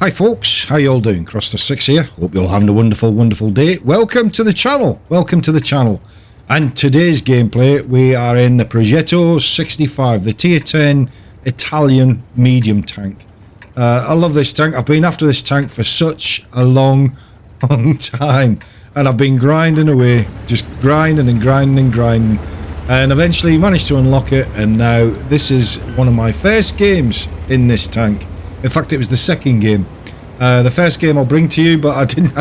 Hi folks, how you all doing? Croster6 here. Hope you're all having a wonderful day. Welcome to the channel. And today's gameplay, we are in the Progetto 65, the tier 10 Italian medium tank. I love this tank. I've been after this tank for such a long time. And I've been grinding away, just grinding, and eventually managed to unlock it. And now this is one of my first games in this tank. In fact, it was the second game. The first game I'll bring to you, but I didn't.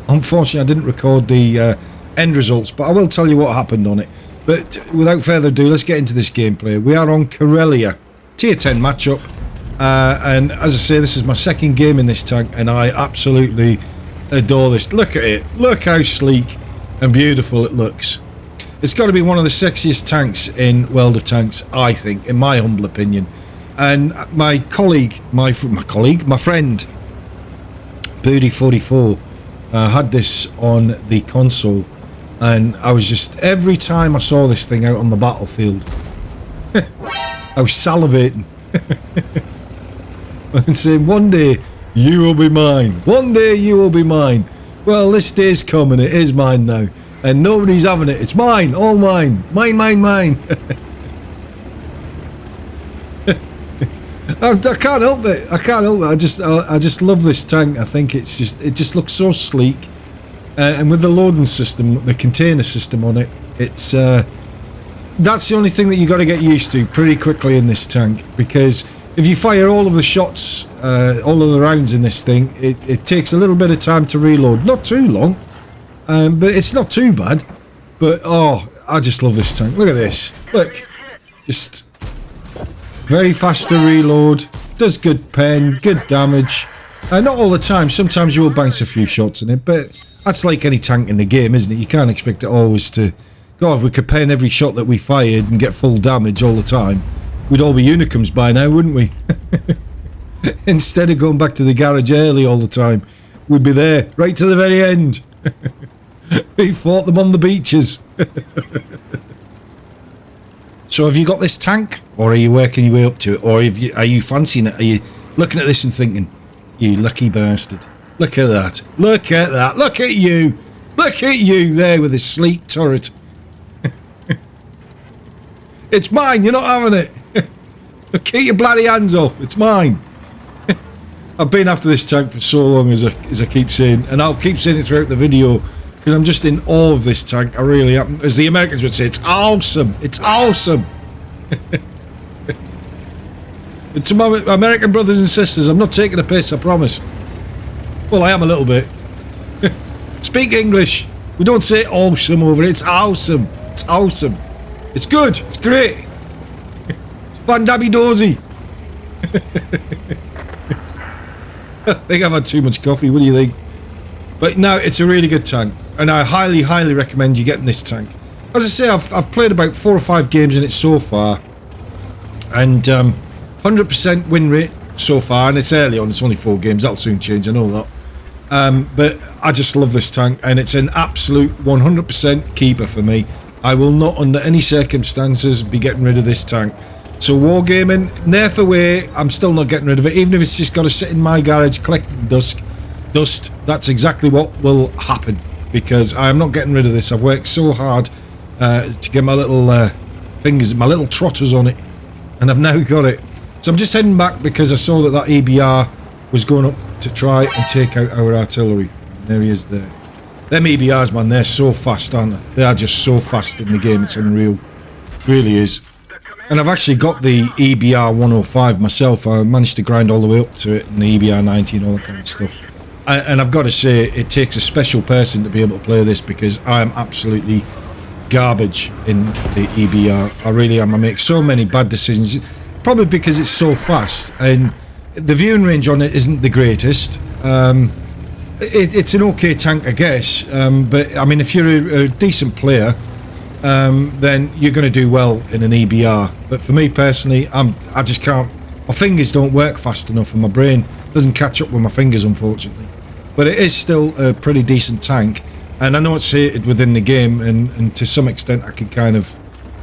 Unfortunately, I didn't record the end results. But I will tell you what happened on it. But without further ado, let's get into this gameplay. We are on Karelia, tier 10 matchup, and as I say, this is my second game in this tank, and I absolutely adore this. Look at it. Look how sleek and beautiful it looks. It's got to be one of the sexiest tanks in World of Tanks, I think, in my humble opinion. And my colleague, my friend, Booty44, had this on the console, and I was just, every time I saw this thing out on the battlefield, I was salivating and saying, one day you will be mine, one day you will be mine. Well, this day's coming, it is mine now, and nobody's having it. It's mine, all mine, mine. I can't help it. I just love this tank. I think it just looks so sleek, and with the loading system, the container system on it, it's that's the only thing that you got to get used to pretty quickly in this tank, because if you fire all of the shots, all of the rounds in this thing, it takes a little bit of time to reload. Not too long, but it's not too bad. But oh, I just love this tank. Look at this. Look, just very fast to reload, does good pen, good damage. Not all the time, sometimes you will bounce a few shots in it, but that's like any tank in the game, isn't it? You can't expect it always to... God, if we could pen every shot that we fired and get full damage all the time, we'd all be unicums by now, wouldn't we? Instead of going back to the garage early all the time, we'd be there, right to the very end. We fought them on the beaches. So have you got this tank, or are you working your way up to it, or are you fancying it? Are you looking at this and thinking, you lucky bastard, look at that, look at that, look at you there with this sleek turret. It's mine, you're not having it. Keep your bloody hands off, it's mine. I've been after this tank for so long, as I keep saying, and I'll keep saying it throughout the video, because I'm just in awe of this tank. I really am. As the Americans would say, it's awesome. It's awesome. To my American brothers and sisters, I'm not taking a piss, I promise. Well, I am a little bit. Speak English. We don't say awesome over it. It's awesome. It's awesome. It's good. It's great. It's fan-dabby-dozy. I think I've had too much coffee. What do you think? But no, it's a really good tank, and I highly recommend you getting this tank. As I say, I've played about 4 or 5 games in it so far, and 100% win rate so far, and it's early on, it's only 4 games, that'll soon change, I know that. But I just love this tank, and it's an absolute 100% keeper for me. I will not, under any circumstances, be getting rid of this tank. So wargaming, nerf away, I'm still not getting rid of it, even if it's just got to sit in my garage collecting dust, that's exactly what will happen, because I am not getting rid of this. I've worked so hard to get my little fingers, my little trotters on it, and I've now got it. So I'm just heading back because I saw that EBR was going up to try and take out our artillery. And there he is there. Them EBRs, man, they're so fast, aren't they? They are just so fast in the game, it's unreal. It really is. And I've actually got the EBR 105 myself. I managed to grind all the way up to it, and the EBR 90 and all that kind of stuff. And I've got to say, it takes a special person to be able to play this, because I am absolutely garbage in the EBR. I really am. I make so many bad decisions, probably because it's so fast, and the viewing range on it isn't the greatest. It's an okay tank, I guess, but I mean, if you're a decent player, then you're going to do well in an EBR. But for me personally, I just can't. My fingers don't work fast enough, and my brain doesn't catch up with my fingers, unfortunately. But it is still a pretty decent tank, and I know it's hated within the game, and to some extent I can kind of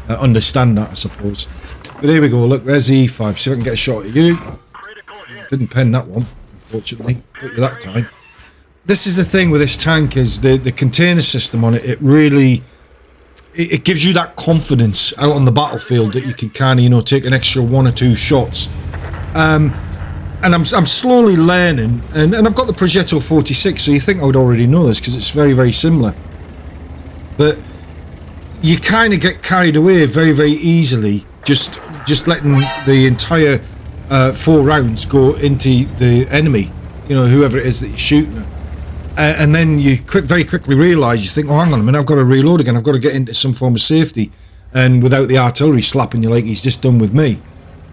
understand that, I suppose. But here we go, look, there's the E5, see if I can get a shot at you. Didn't pen that one, unfortunately. Got you that time. This is the thing with this tank, is the container system on it. It really, it gives you that confidence out on the battlefield that you can kind of, you know, take an extra 1 or 2 shots. And I'm slowly learning, and I've got the Progetto 46, so you think I would already know this because it's very, very similar. But you kind of get carried away very, very easily, just letting the entire 4 rounds go into the enemy, you know, whoever it is that you're shooting at. And then you very quickly realise, you think, oh, hang on a minute, I've got to reload again, I've got to get into some form of safety, and without the artillery slapping you like he's just done with me.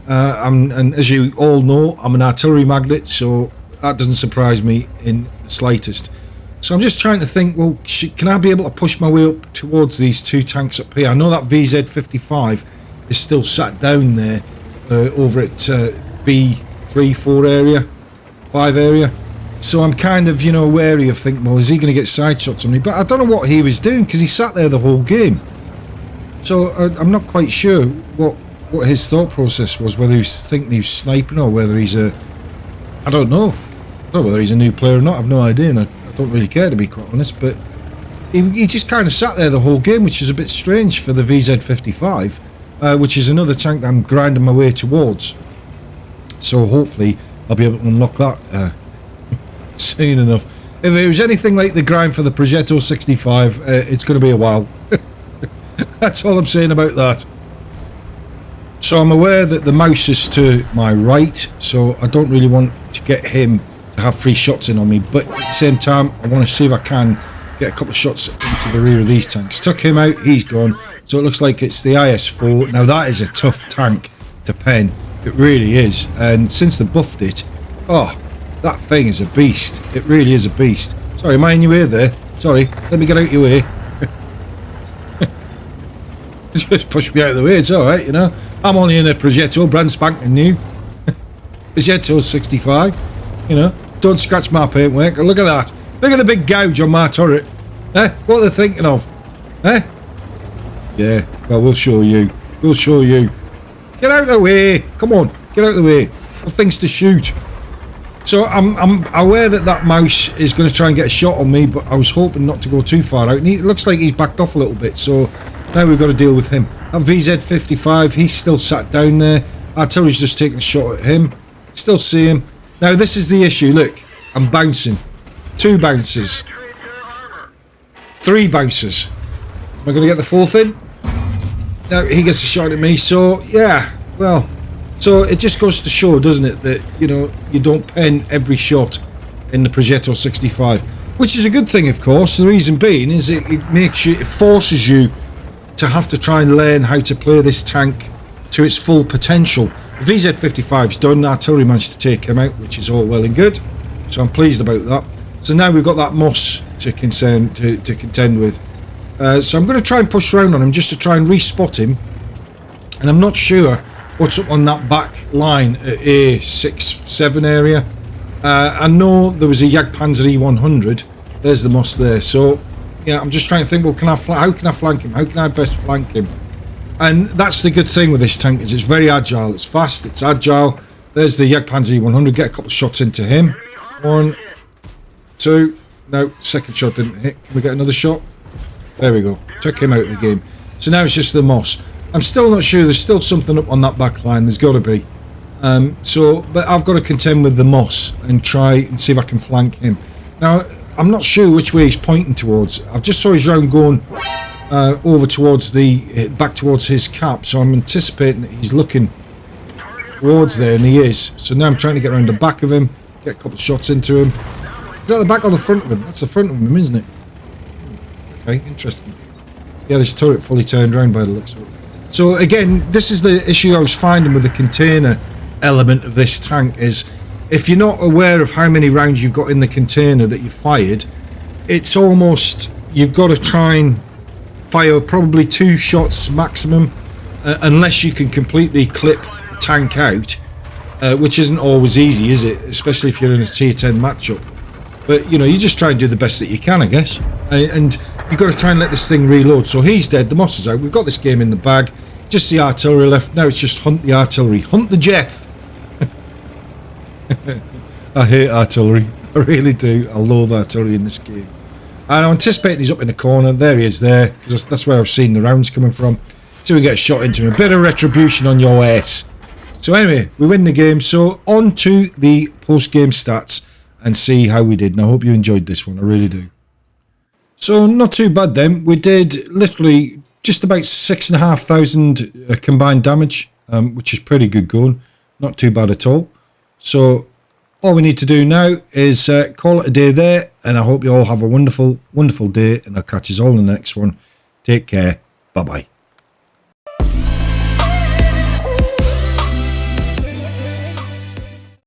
And as you all know, I'm an artillery magnet, so that doesn't surprise me in the slightest. So I'm just trying to think, well, can I be able to push my way up towards these 2 tanks up here? I know that VZ55 is still sat down there over at B3, 4 area, 5 area. So I'm kind of, you know, wary of thinking, well, is he going to get side shots on me? But I don't know what he was doing, because he sat there the whole game. So I'm not quite sure what his thought process was, whether he was thinking he was sniping or whether he's a... I don't know. I don't know whether he's a new player or not. I've no idea, and I don't really care, to be quite honest. But he just kind of sat there the whole game, which is a bit strange for the VZ55, which is another tank that I'm grinding my way towards. So hopefully I'll be able to unlock that soon enough. If it was anything like the grind for the Progetto 65, it's going to be a while. That's all I'm saying about that. So I'm aware that the mouse is to my right, so I don't really want to get him to have free shots in on me, but at the same time I want to see if I can get a couple of shots into the rear of these tanks. Took him out, he's gone, so it looks like it's the IS-4. Now that is a tough tank to pen, it really is, and since they buffed it, oh, that thing is a beast. It really is a beast. Sorry, am I in your way there? Sorry, let me get out your way. Just push me out of the way, it's alright, you know. I'm only in a Progetto, brand spanking new. Progetto 65, you know. Don't scratch my paintwork. Look at that. Look at the big gouge on my turret. What are they thinking of? Yeah, well, we'll show you. We'll show you. Get out of the way. Come on, get out of the way. Got things to shoot. So I'm aware that mouse is going to try and get a shot on me, but I was hoping not to go too far out. And it looks like he's backed off a little bit, so now we've got to deal with him. That VZ55, he's still sat down there. Artillery's just taking a shot at him. Still see him. Now this is the issue. Look, I'm bouncing. 2 bounces. 3 bounces. Am I going to get the 4th in? Now he gets a shot at me, so yeah, well... So it just goes to show, doesn't it, that, you know, you don't pen every shot in the Progetto 65, which is a good thing, of course. The reason being is it makes you, it forces you to have to try and learn how to play this tank to its full potential. The VZ55's done, artillery managed to take him out, which is all well and good, so I'm pleased about that. So now we've got that Moss to contend with. So I'm going to try and push around on him just to try and respot him, and I'm not sure what's up on that back line at A6-7 area. I know there was a Jagdpanzer E100. There's the Moss there. So yeah, I'm just trying to think, well, how can I flank him? How can I best flank him? And that's the good thing with this tank, is it's very agile. It's fast, it's agile. There's the Jagdpanzer E100. Get a couple of shots into him. 1, 2. No, second shot didn't hit. Can we get another shot? There we go. Took him out of the game. So now it's just the Moss. I'm still not sure. There's still something up on that back line. There's got to be. But I've got to contend with the Moss and try and see if I can flank him. Now, I'm not sure which way he's pointing towards. I've just saw his round going over towards back towards his cap, so I'm anticipating that he's looking towards there, and he is. So now I'm trying to get around the back of him, get a couple of shots into him. Is that the back or the front of him? That's the front of him, isn't it? Okay, interesting. Yeah, this turret fully turned around by the looks of it. So again, this is the issue I was finding with the container element of this tank, is if you're not aware of how many rounds you've got in the container that you fired, it's almost, you've got to try and fire probably 2 shots maximum, unless you can completely clip the tank out, which isn't always easy, is it? Especially if you're in a tier 10 matchup. But you know, you just try and do the best that you can, I guess, and you've got to try and let this thing reload. So he's dead, the Moss is out, we've got this game in the bag, just the artillery left. Now it's just hunt the artillery, hunt the Jeff. I hate artillery. I really do. I loathe artillery in this game. And I'm anticipating he's up in the corner. There he is there, because that's where I've seen the rounds coming from. So we get a shot into him. A bit of retribution on your ass. So anyway, we win the game. So on to the post-game stats and see how we did. And I hope you enjoyed this one. I really do. So not too bad then. We did literally just about 6,500 combined damage, which is pretty good going. Not too bad at all. So all we need to do now is call it a day there, and I hope you all have a wonderful, wonderful day, and I'll catch you all in the next one. Take care. Bye-bye.